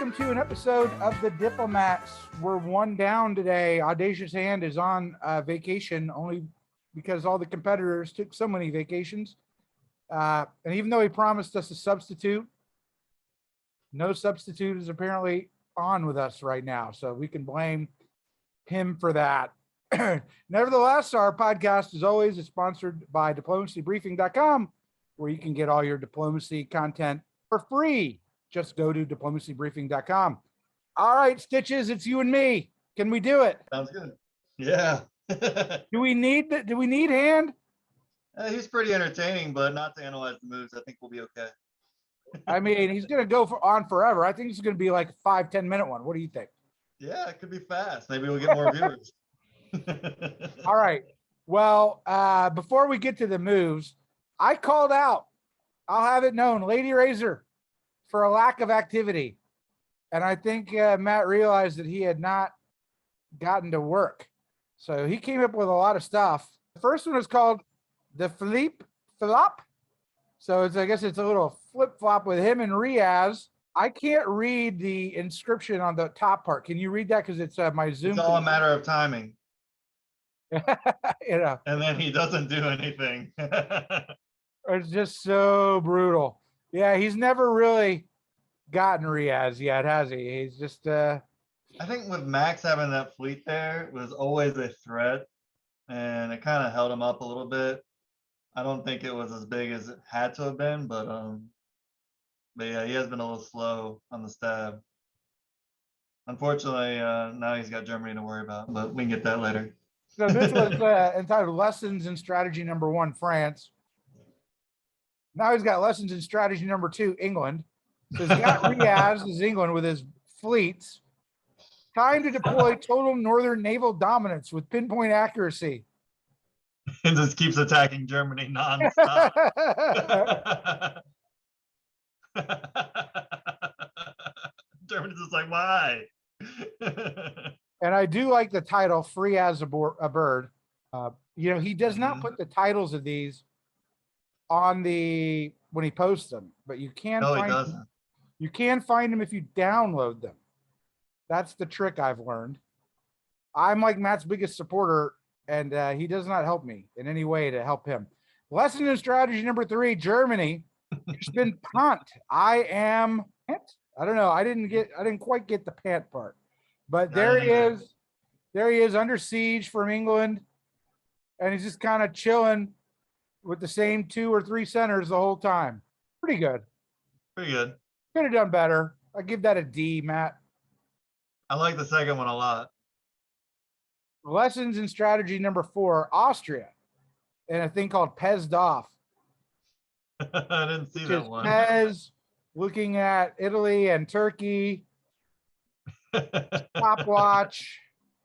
welcome to an episode of The Diplomats. We're one down today. Audacious Hand is on vacation only because all the competitors took so many vacations. And even though he promised us a substitute, no substitute is apparently on with us right now. So we can blame him for that. Nevertheless, our podcast, as always, is sponsored by diplomacybriefing.com, where you can get all your diplomacy content for free. Just go to diplomacybriefing.com. All right, Stitches, it's you and me. Can we do it? Sounds good. Yeah. Do we need Hand? He's pretty entertaining, but not to analyze the moves. I think we'll be okay. I mean, he's going to go on forever. I think it's going to be like a 5-10 minute one. What do you think? Yeah, it could be fast. Maybe we'll get more viewers. All right. Well, before we get to the moves, I called out, I'll have it known, Lady Razor, for a lack of activity. And I think Matt realized that he had not gotten to work. So he came up with a lot of stuff. The first one is called the Flip Flop. So I guess it's a little flip flop with him and Riaz. I can't read the inscription on the top part. Can you read that? Because it's my Zoom. It's all a matter of timing. You know. And then he doesn't do anything. It's just so brutal. Yeah, he's never really gotten Riaz yet, has he? He's just I think with Max having that fleet there, it was always a threat, and it kind of held him up a little bit. I don't think it was as big as it had to have been, but yeah, he has been a little slow on the stab. Unfortunately, now he's got Germany to worry about, but we can get that later. So this was entitled Lessons in Strategy Number 1, France. Now he's got lessons in strategy number 2, England. So he's got Riaz as England with his fleets. Time to deploy total northern naval dominance with pinpoint accuracy. And just keeps attacking Germany nonstop. Germany's just like, why? And I do like the title, Free as a Bird. You know, he does not put the titles of these on when he posts them, but you can No, he find doesn't. them. You can find them if you download them. That's the trick I've learned. I'm like Matt's biggest supporter, and he does not help me in any way to help him. Lesson in strategy number 3, Germany. It's been punt. I don't know. I didn't quite get the pant part, but there he is. There he is under siege from England, and he's just kind of chilling with the same 2 or 3 centers the whole time. Pretty good. Pretty good. Could have done better. I give that a D, Matt. I like the second one a lot. Lessons in strategy number 4, Austria, and a thing called Pezzed Off. I didn't see that one. Pez looking at Italy and Turkey. Stopwatch.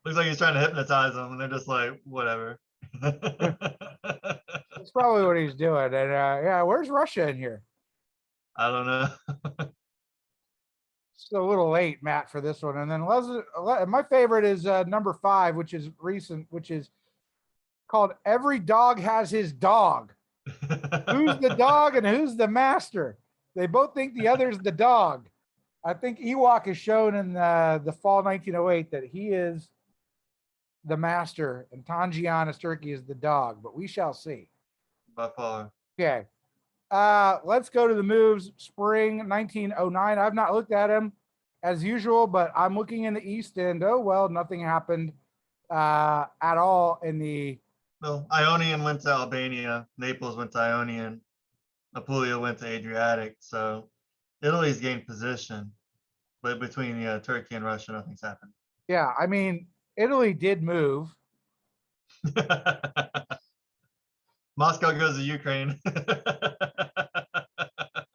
Looks like he's trying to hypnotize them, and they're just like, whatever. That's probably what he's doing. And yeah, where's Russia in here? I don't know. It's a little late, Matt, for this one. And then my favorite is number 5, which is recent, which is called Every Dog Has His Dog. Who's the dog and who's the master? They both think the other's the dog. I think Ewok is shown in the fall 1908 that he is the master and Tangianis Turkey is the dog, but we shall see. By far. Okay. Let's go to the moves. Spring 1909. I've not looked at him as usual, but I'm looking in the East, and oh well, nothing happened at all in the. No, Ionian went to Albania. Naples went to Ionian. Apulia went to Adriatic. So Italy's gained position, but between Turkey and Russia, nothing's happened. Yeah, I mean, Italy did move. Moscow goes to Ukraine.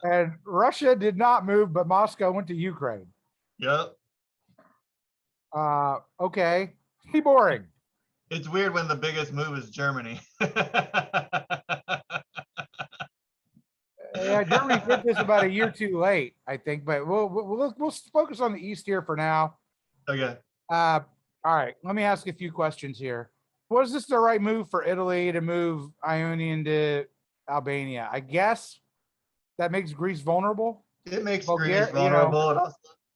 And Russia did not move, but Moscow went to Ukraine. Yep. Okay. Be boring. It's weird when the biggest move is Germany. Yeah, Germany did this about a year too late, I think, but we'll focus on the East here for now. Okay. All right. Let me ask a few questions here. Was this the right move for Italy to move Ionian to Albania? I guess that makes Greece vulnerable. It makes Bulgaria, Greece vulnerable.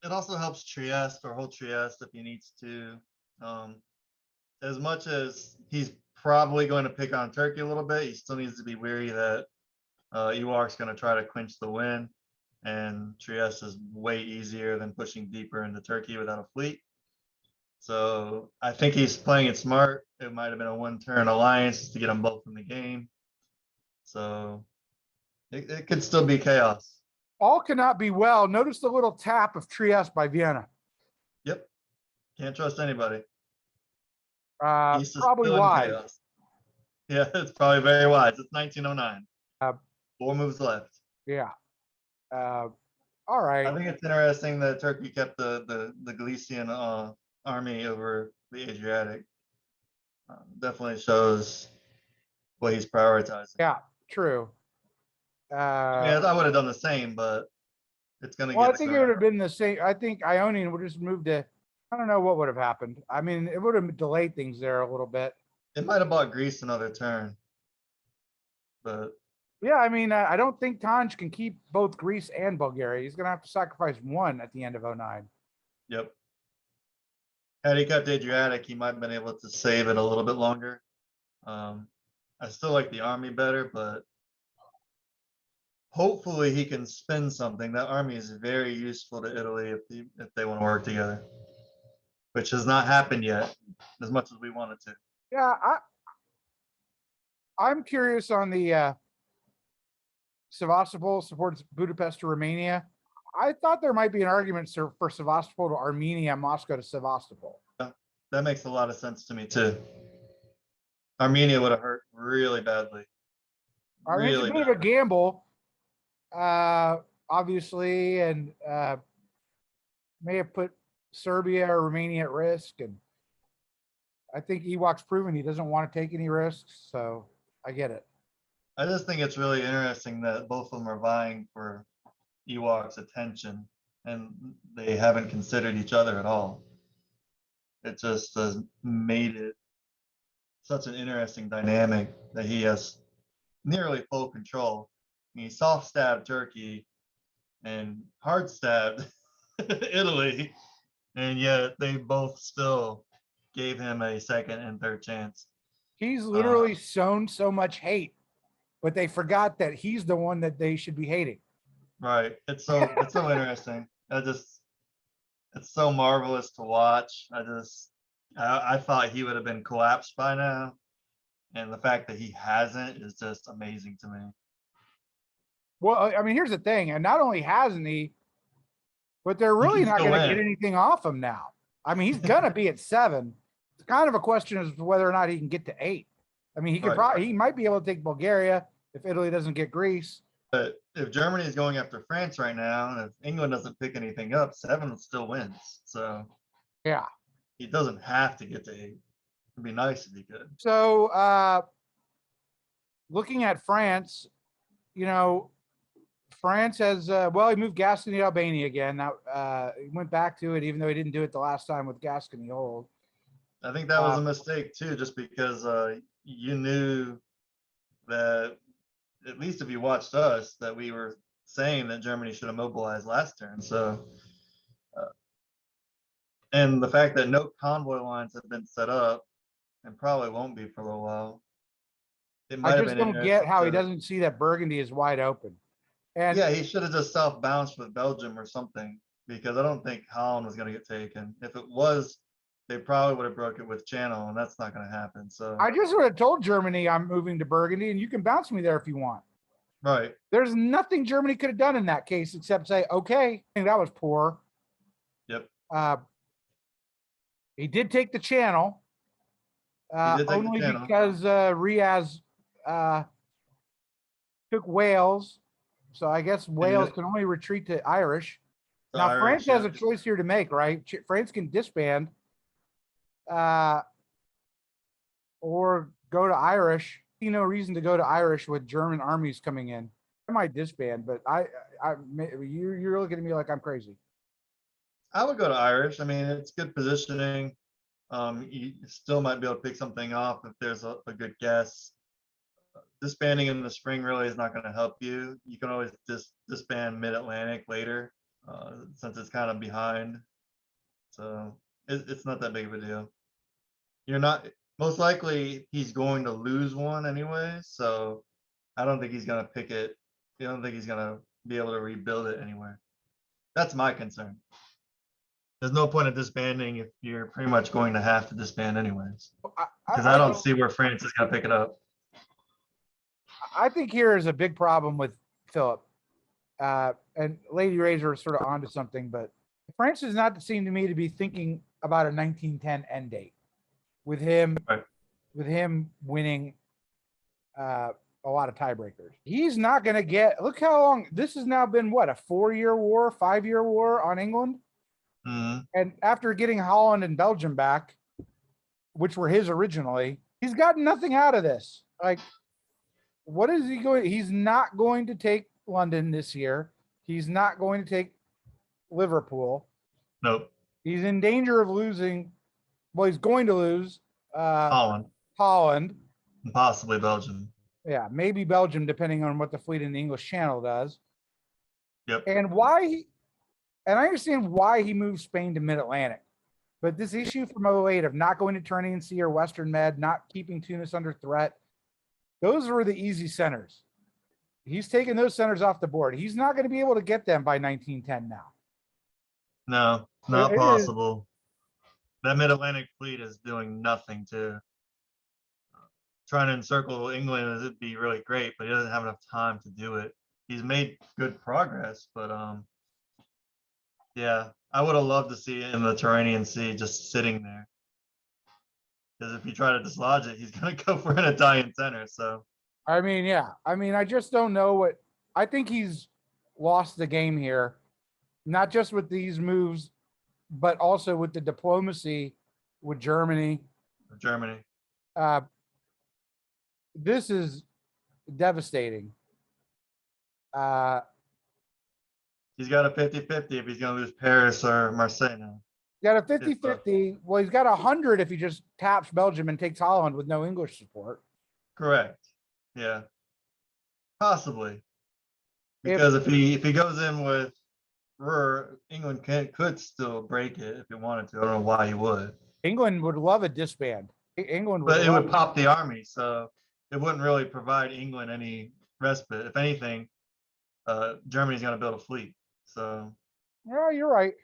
It also helps Trieste or hold Trieste if he needs to. Um, as much as he's probably going to pick on Turkey a little bit, he still needs to be wary that Ewok's going to try to quench the win, and Trieste is way easier than pushing deeper into Turkey without a fleet. So I think he's playing it smart. It might have been a one-turn alliance to get them both in the game. So it could still be chaos. All cannot be well. Notice the little tap of Trieste by Vienna. Yep. Can't trust anybody. East is Probably still in wise. chaos. Yeah, it's probably very wise. It's 1909. Uh, 4 moves left. yeah. All right. I think it's interesting that Turkey kept the Galician army over the Adriatic. Definitely shows what he's prioritizing. Yeah, true. I mean, I would have done the same, but it's going to Well, I get think it would have surrounded. been the same. I think Ionian would just move to, I don't know what would have happened. I mean, it would have delayed things there a little bit. It might have bought Greece another turn, but Yeah, I mean, I don't think Tanj can keep both Greece and Bulgaria. He's going to have to sacrifice one at the end of 09. yep. Had he kept Adriatic, he might have been able to save it a little bit longer. I still like the army better, but hopefully he can spin something. That army is very useful to Italy if they want to work together, which has not happened yet as much as we want it to. Yeah, I'm curious on the Sevastopol supports Budapest to Romania. I thought there might be an argument for Sevastopol to Armenia, Moscow to Sevastopol. That makes a lot of sense to me too. Armenia would have hurt really badly. I mean, it's a Really bit of a badly. gamble, obviously, and may have put Serbia or Romania at risk. And I think Ewok's proven he doesn't want to take any risks, so I get it. I just think it's really interesting that both of them are vying for Ewok's attention, and they haven't considered each other at all. It just has made it such an interesting dynamic that he has nearly full control. He soft stabbed Turkey and hard stabbed Italy, and yet they both still gave him a second and third chance. He's literally sown so much hate, but they forgot that he's the one that they should be hating. Right. It's so interesting. It's so marvelous to watch. I thought he would have been collapsed by now, and the fact that he hasn't is just amazing to me. Well, I mean, here's the thing, and not only hasn't he, but they're really not going to get anything off him now. I mean, he's going to be at 7. It's kind of a question as to whether or not he can get to 8. I mean, he could probably, he might be able to take Bulgaria if Italy doesn't get Greece. But if Germany is going after France right now, and if England doesn't pick anything up, 7 still wins. So yeah, he doesn't have to get to 8. It'd be nice if he could. So looking at France, you know, France has well, he moved Gascony to Albania again. Now he went back to it, even though he didn't do it the last time with Gascony Old. I think that was a mistake too, just because you knew that, at least if you watched us, that we were saying that Germany should have mobilized last turn. So, and the fact that no convoy lines have been set up and probably won't be for a little while. It might I have just been don't get how he to, doesn't see that Burgundy is wide open. And yeah, he should have just self-bounced with Belgium or something, because I don't think Holland was going to get taken. If it was, they probably would have broke it with Channel, and that's not going to happen. So I just would have told Germany I'm moving to Burgundy, and you can bounce me there if you want. right. There's nothing Germany could have done in that case except say, okay, I think that was poor. Yep. He did take the Channel, only because Riaz took Wales. So I guess Wales can only retreat to Irish. Now, Irish, France has a choice here to make, right? France can disband or go to Irish. See no reason to go to Irish with German armies coming in. I might disband, but you're looking at me like I'm crazy. I would go to Irish. I mean, it's good positioning. You still might be able to pick something off if there's a good guess. Disbanding in the spring really is not going to help you. You can always disband mid-Atlantic later. since it's kind of behind. So it's not that big of a deal. You're not most likely he's going to lose one anyway. So I don't think he's gonna pick it. I don't think he's gonna be able to rebuild it anywhere. That's my concern. There's no point of disbanding if you're pretty much going to have to disband anyways. Because I don't see where France is gonna pick it up. I think here is a big problem with Philip. And Lady Razor is sort of onto something, but France does not seem to me to be thinking about a 1910 end date with him, Right. with him winning a lot of tiebreakers. He's not going to get, look how long this has now been, what, a 4-year war, 5-year war on England? Mm-hmm. And after getting Holland and Belgium back, which were his originally, he's gotten nothing out of this. Like, what is he going? He's not going to take London this year. He's not going to take Liverpool. Nope. He's in danger of losing. Well, he's going to lose Holland. Holland. And possibly Belgium. Yeah, maybe Belgium, depending on what the fleet in the English Channel does. Yep. And I understand why he moved Spain to Mid-Atlantic. But this issue from 08 of not going to Tyrrhenian Sea or Western Med, not keeping Tunis under threat, those were the easy centers. He's taking those centers off the board. He's not going to be able to get them by 1910 now. No, not It possible. That Mid-Atlantic fleet is doing nothing to trying to encircle England. It'd be really great, but he doesn't have enough time to do it. He's made good progress, but yeah, I would have loved to see it in the Tyrrhenian Sea just sitting there. Because if you try to dislodge it, he's going to go for an Italian center. So, I mean, yeah. I mean, I just don't know what. I think he's lost the game here, not just with these moves, but also with the diplomacy with Germany. Germany. This is devastating. He's got a 50-50 if he's going to lose Paris or Marseille now. Got a 50-50. Well, he's got 100 if he just taps Belgium and takes Holland with no English support. Correct. Yeah. Possibly. Because if he goes in with Ruhr, England could still break it if he wanted to. I don't know why he would. England would love a disband. But it would pop the army, so it wouldn't really provide England any respite. If anything, Germany's going to build a fleet. So. Yeah, you're right.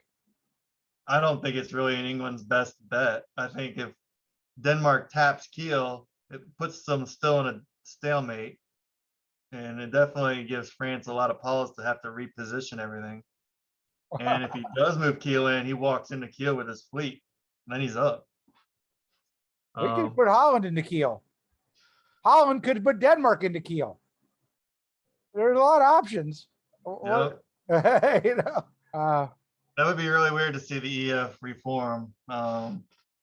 I don't think it's really in England's best bet. I think if Denmark taps Kiel, it puts them still in a stalemate. And it definitely gives France a lot of pause to have to reposition everything. And if he does move Kiel in, he walks into Kiel with his fleet. And then he's up. We could put Holland into Kiel. Holland could put Denmark into Kiel. There's a lot of options. Yep. You know, that would be really weird to see the EF reform,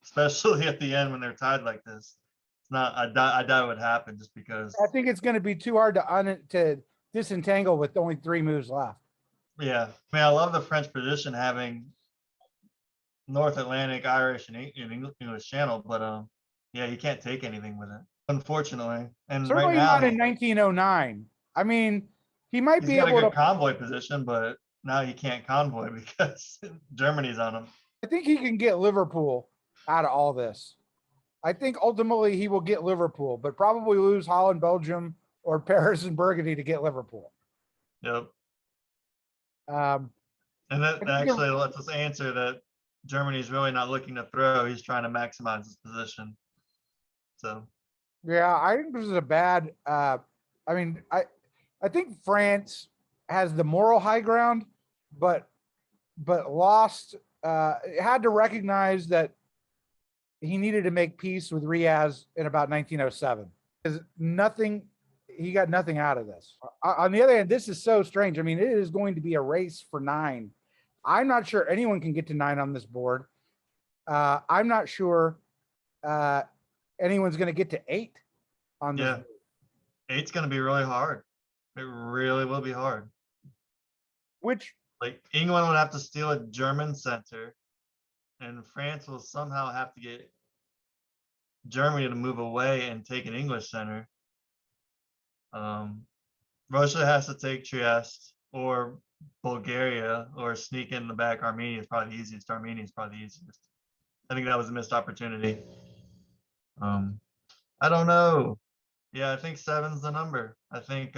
especially at the end when they're tied like this. It's not. I doubt it would happen just because. I think it's going to be too hard to disentangle with only 3 moves left. Yeah, I mean, I love the French position having North Atlantic, Irish, and English Channel, but yeah, you can't take anything with it, unfortunately. And certainly right now, not in 1909. I mean, he might be able to convoy position, but now he can't convoy because Germany's on him. I think he can get Liverpool out of all this. I think ultimately he will get Liverpool, but probably lose Holland, Belgium, or Paris and Burgundy to get Liverpool. Yep. And that actually lets us answer that Germany's really not looking to throw. He's trying to maximize his position. So. Yeah, I think this is a bad. I mean, I think France has the moral high ground, but lost. Had to recognize that he needed to make peace with Riaz in about 1907 because he got nothing out of this. On the other hand, this is so strange. I mean, it is going to be a race for 9. I'm not sure anyone can get to 9 on this board. I'm not sure anyone's going to get to 8 on this. Yeah, 8's going to be really hard. It really will be hard. Which, like, England would have to steal a German center, and France will somehow have to get Germany to move away and take an English center. Russia has to take Trieste, or Bulgaria or sneak in the back Armenia is probably the easiest. Armenia is probably the easiest. I think that was a missed opportunity. Um, I don't know. Yeah, I think seven's the number. I think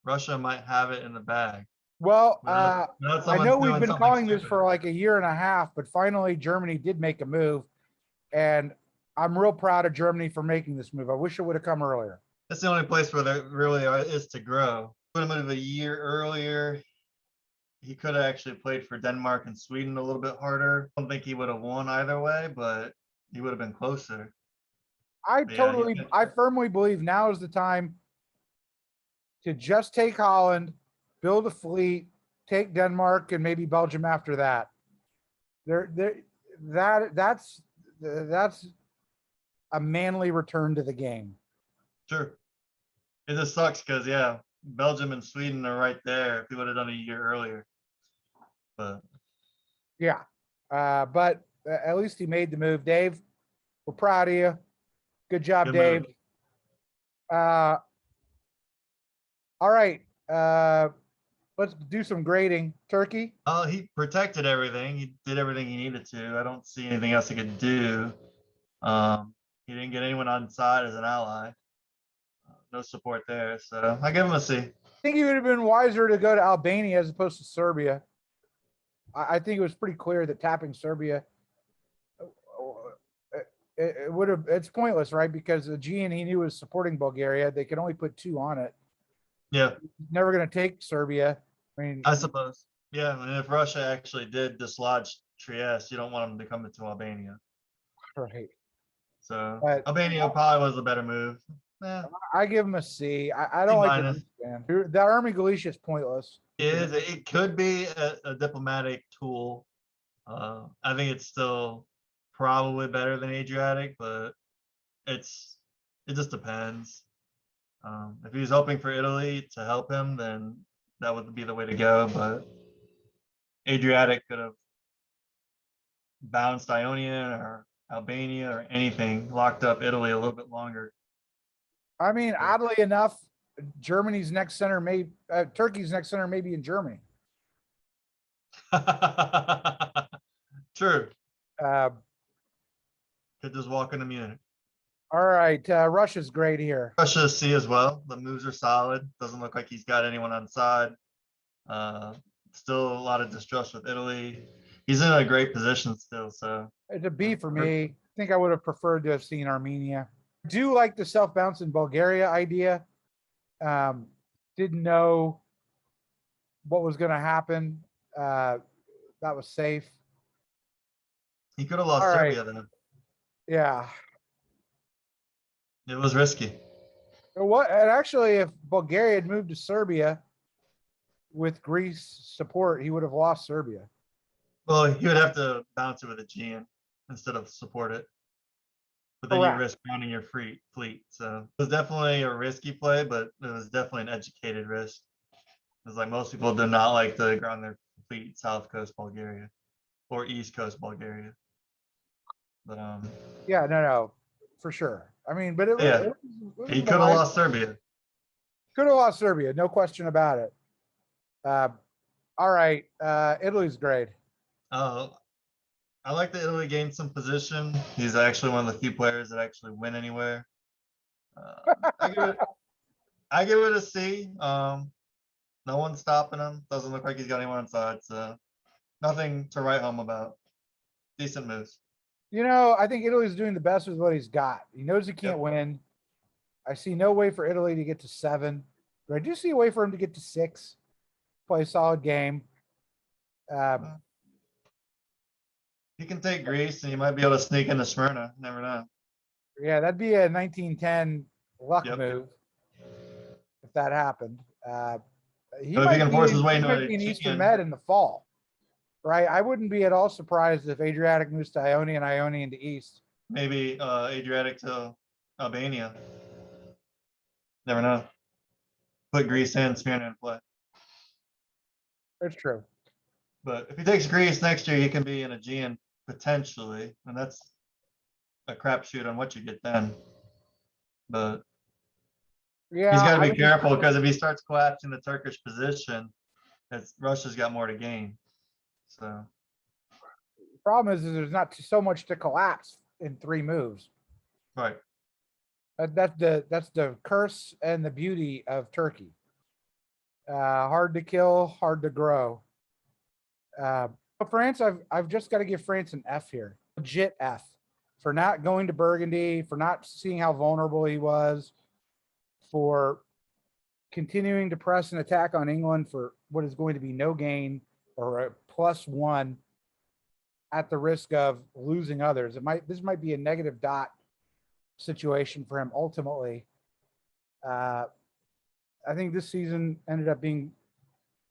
Russia might have it in the bag. Well, Without I someone know we've doing been something calling this stupid. for like a year and a half, but finally Germany did make a move. And I'm real proud of Germany for making this move. I wish it would have come earlier. That's the only place where there really is to grow. Would have moved a year earlier. He could have actually played for Denmark and Sweden a little bit harder. I don't think he would have won either way, but he would have been closer. But yeah, I firmly believe now is the time to just take Holland, build a fleet, take Denmark and maybe Belgium after that. That's a manly return to the game. sure. It just sucks because yeah, Belgium and Sweden are right there. If he would have done a year earlier, but Yeah. But at least he made the move. Dave, we're proud of you. Good job, good Dave. move. All right. Let's do some grading. Turkey. He protected everything. He did everything he needed to. I don't see anything else he could do. He didn't get anyone on side as an ally. No support there, so I give him a C. I think he would have been wiser to go to Albania as opposed to Serbia. I think it was pretty clear that tapping Serbia, it would have, it's pointless, right? Because the Aegean he knew was supporting Bulgaria. They could only put 2 on it. Yeah, Never going to take Serbia. I mean, I suppose. Yeah, and if Russia actually did dislodge Trieste, you don't want them to come into Albania. right. So But Albania probably was a better move. Yeah, I give him a C. I C don't like minus. the Army Galicia is pointless. It could be a diplomatic tool. I think it's still probably better than Adriatic, but it's it just depends. If he's hoping for Italy to help him, then that would be the way to go. But Adriatic could have bounced Ionian or Albania or anything, locked up Italy a little bit longer. I mean, But oddly enough, Germany's next center Turkey's next center may be in Germany. true. Uh, Could just walk into Munich. all right, Russia's great here. Russia C as well. The moves are solid. Doesn't look like he's got anyone on side. Uh, Still a lot of distrust with Italy. He's in a great position still. So It's a B for me. I think I would have preferred to have seen Armenia. I do like the self-bouncing Bulgaria idea. Didn't know what was going to happen. That was safe. he could have lost All right. Serbia then. Yeah. It was risky. What? And actually, if Bulgaria had moved to Serbia with Greece support, he would have lost Serbia. Well, he would have to bounce it with a Aegean instead of support it. But then Correct. you risk pounding your fleet. So it was definitely a risky play, but it was definitely an educated risk. It's like most people do not like to ground their fleet south coast Bulgaria or east coast Bulgaria. But Yeah, no, for sure. I mean, but yeah, he could have lost Serbia. Could have lost Serbia, no question about it. All right, Italy's great. I like that Italy gained some position. He's actually one of the few players that actually win anywhere. I give it a C. No one's stopping him. Doesn't look like he's got anyone on side, so nothing to write home about. Decent moves. You know, I think Italy's doing the best with what he's got. He knows he can't win. I see no way for Italy to get to 7, but I do see a way for him to get to 6. Play a solid game. He can take Greece, and he might be able to sneak into Smyrna. Never know. Yeah, that'd be a 1910 luck move if that happened. He But if he can force his way into might be an Eastern Med in the fall, right? I wouldn't be at all surprised if Adriatic moves to Ionian, Ionian to East. Maybe Adriatic to Albania. Never know. Put Greece and Smyrna in play. That's true. But if he takes Greece next year, he can be an Aegean potentially, and that's a crapshoot on what you get then. But yeah, he's got to be careful because if he starts collapsing the Turkish position, Russia's got more to gain. So The problem is there's not so much to collapse in 3 moves. right. That's the curse and the beauty of Turkey. Hard to kill, hard to grow. But France, I've just got to give France an F here, legit F, for not going to Burgundy, for not seeing how vulnerable he was, for continuing to press an attack on England for what is going to be no gain or a +1 at the risk of losing others. This might be a negative dot situation for him ultimately. I think this season ended up being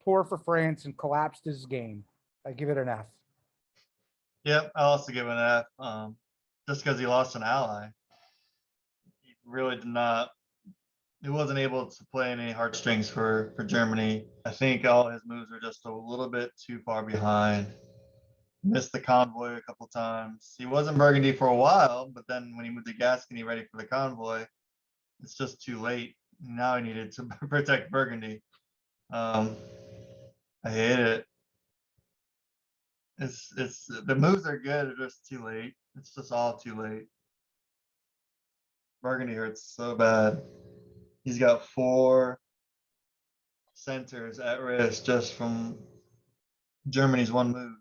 poor for France and collapsed his game. I give it an F. Yep, I also give it an F. Just because he lost an ally, he really did not. He wasn't able to play any heartstrings for Germany. I think all his moves were just a little bit too far behind. Missed the convoy a couple times. He was in Burgundy for a while, but then when he moved to Gascony ready for the convoy, it's just too late. Now he needed to protect Burgundy. I hate it. It's the moves are good, it's just too late. It's just all too late. Burgundy hurts so bad. He's got 4 centers at risk just from Germany's one move.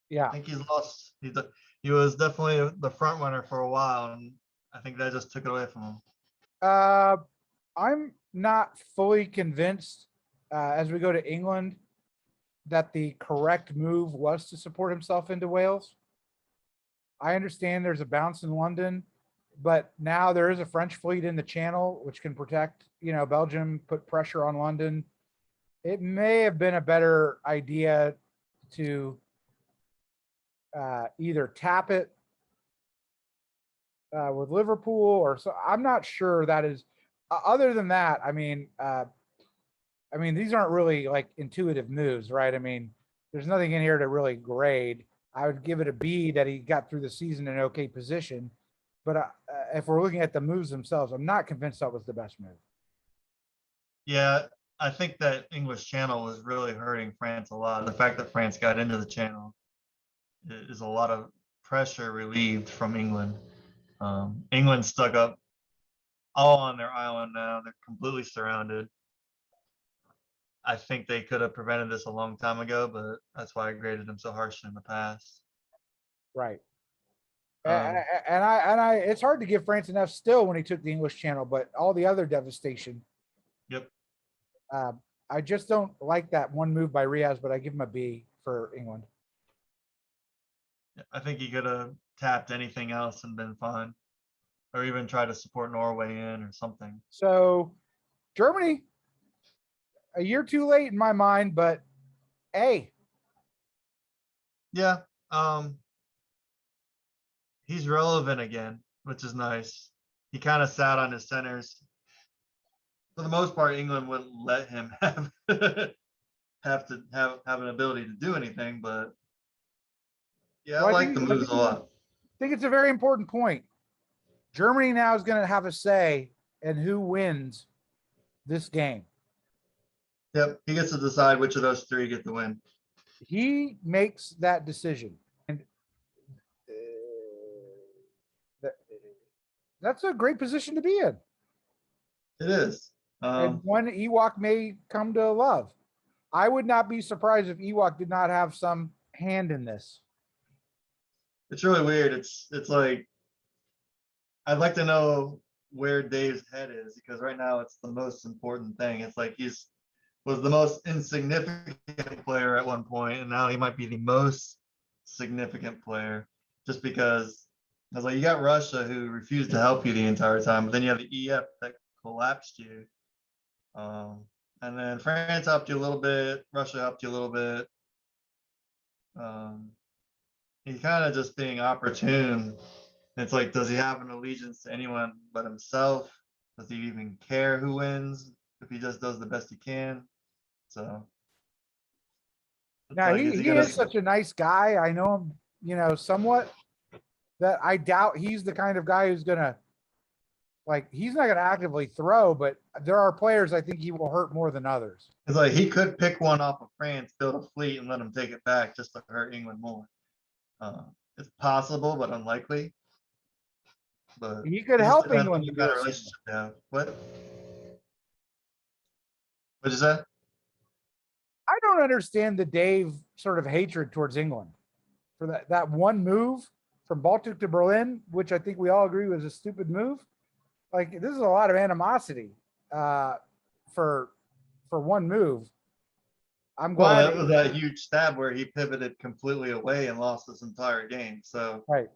Yeah. I think he's lost. He was definitely the front runner for a while, and I think that just took it away from him. I'm not fully convinced as we go to England that the correct move was to support himself into Wales. I understand there's a bounce in London, but now there is a French fleet in the Channel, which can protect, Belgium, put pressure on London. It may have been a better idea to either tap it with Liverpool or so. I'm not sure that is. Other than that, these aren't really like intuitive moves, right? There's nothing in here to really grade. I would give it a B that he got through the season in okay position. But if we're looking at the moves themselves, I'm not convinced that was the best move. Yeah, I think that English Channel was really hurting France a lot. The fact that France got into the Channel is a lot of pressure relieved from England. England stuck up all on their island now. They're completely surrounded. I think they could have prevented this a long time ago, but that's why I graded them so harshly in the past. Right. Um, It's hard to give France an F still when he took the English Channel, but all the other devastation. yep. I just don't like that one move by Riaz, but I give him a B for England. I think he could have tapped anything else and been fine, or even tried to support Norway in or something. So Germany, a year too late in my mind, but A. Yeah. He's relevant again, which is nice. He kind of sat on his centers. For the most part, England wouldn't let him have have an ability to do anything, but yeah, I Well, like the moves a lot. I think it's a very important point. Germany now is going to have a say in who wins this game. Yep, he gets to decide which of those 3 get the win. He makes that decision. And that's a great position to be in. It is. And one Ewok may come to love. I would not be surprised if Ewok did not have some hand in this. It's really weird. It's like I'd like to know where Dave's head is because right now it's the most important thing. It's like was the most insignificant player at one point, and now he might be the most significant player just because I was like, you got Russia who refused to help you the entire time, but then you have the EF that collapsed you. And then France helped you a little bit, Russia helped you a little bit. He's kind of just being opportune. It's like, does he have an allegiance to anyone but himself? Does he even care who wins if he just does the best he can? So now like, he is such a nice guy. I know him, somewhat, that I doubt he's the kind of guy who's gonna Like he's not going to actively throw, but there are players I think he will hurt more than others. It's like he could pick one off of France, build a fleet, and let him take it back just to hurt England more. It's possible, but unlikely. But He could it just help depends on England to what do kind of it. relationship they have. What? What'd you say? I don't understand the Dave sort of hatred towards England for that one move from Baltic to Berlin, which I think we all agree was a stupid move. Like this is a lot of animosity for one move. I'm Well, glad. that was that huge stab where he pivoted completely away and lost this entire game. So Right.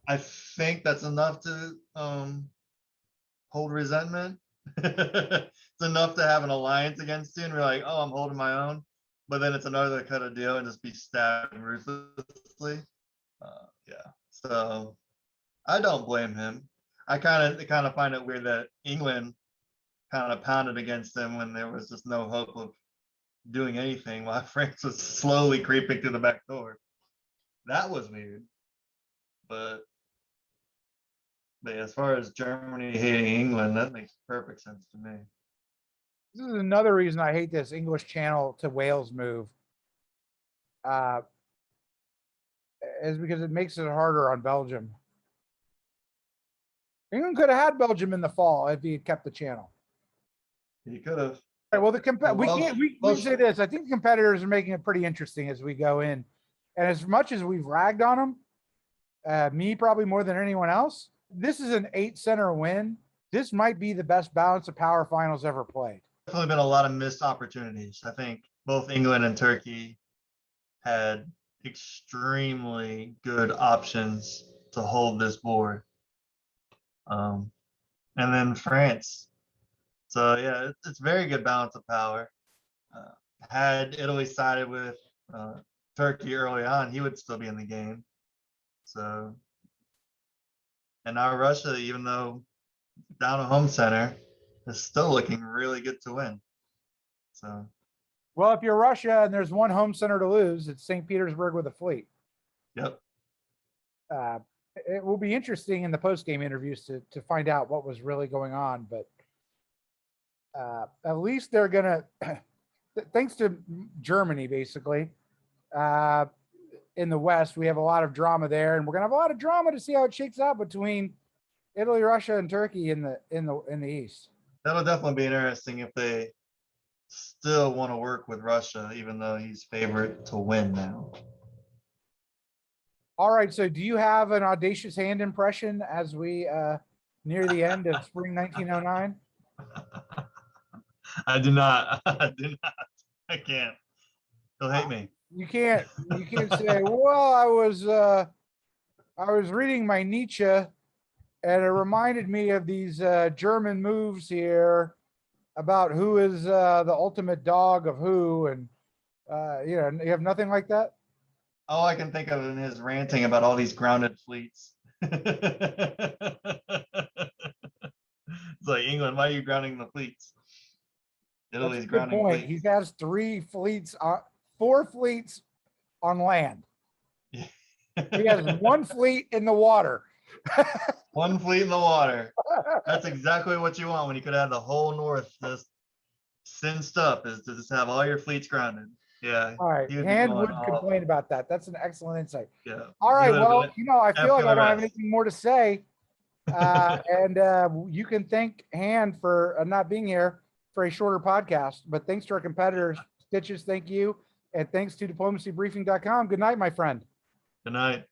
I think that's enough to hold resentment. It's enough to have an alliance against you and be like, oh, I'm holding my own. But then it's another cut of deal and just be stabbed ruthlessly. Yeah. So I don't blame him. I kind of find it weird that England kind of pounded against him when there was just no hope of doing anything while France was slowly creeping through the back door. That was weird. But as far as Germany hating England, that makes perfect sense to me. This is another reason I hate this English Channel to Wales move. Is because it makes it harder on Belgium. England could have had Belgium in the fall if he had kept the channel. He could have. Right, well, we say this. I think the competitors are making it pretty interesting as we go in. And as much as we've ragged on them, me probably more than anyone else, this is an 8-center win. This might be the best balance of power finals ever played. Definitely been a lot of missed opportunities. I think both England and Turkey had extremely good options to hold this board. And then France. So yeah, it's very good balance of power. Had Italy sided with Turkey early on, he would still be in the game. So, and now Russia, even though down a home center, is still looking really good to win. So, well, if you're Russia and there's one home center to lose, it's St. Petersburg with a fleet. Yep. It will be interesting in the post-game interviews to find out what was really going on, but at least they're gonna, thanks to Germany, basically, in the West, we have a lot of drama there, and we're gonna have a lot of drama to see how it shakes out between Italy, Russia, and Turkey in the East. That'll definitely be interesting if they still want to work with Russia, even though he's favorite to win now. All right. So do you have an audacious hand impression as we near the end of spring 1909? I do not. I do not. I can't. He'll hate me. You can't say, well, I was reading my Nietzsche and it reminded me of these German moves here about who is the ultimate dog of who, and you have nothing like that. All I can think of in his ranting about all these grounded fleets. It's like, England, why are you grounding the fleets? Italy's grounding point. fleets. He has 4 fleets on land. He has 1 fleet in the water. 1 fleet in the water. That's exactly what you want when you could have the whole North just cinched up, is to just have all your fleets grounded. Yeah. All right. Hand would complain about that. That's an excellent insight. Yeah. All right. Well, I feel like I don't have anything more to say. And you can thank Hand for not being here for a shorter podcast. But thanks to our competitors, Stitches, thank you. And thanks to diplomacybriefing.com. Good night, my friend. Good night.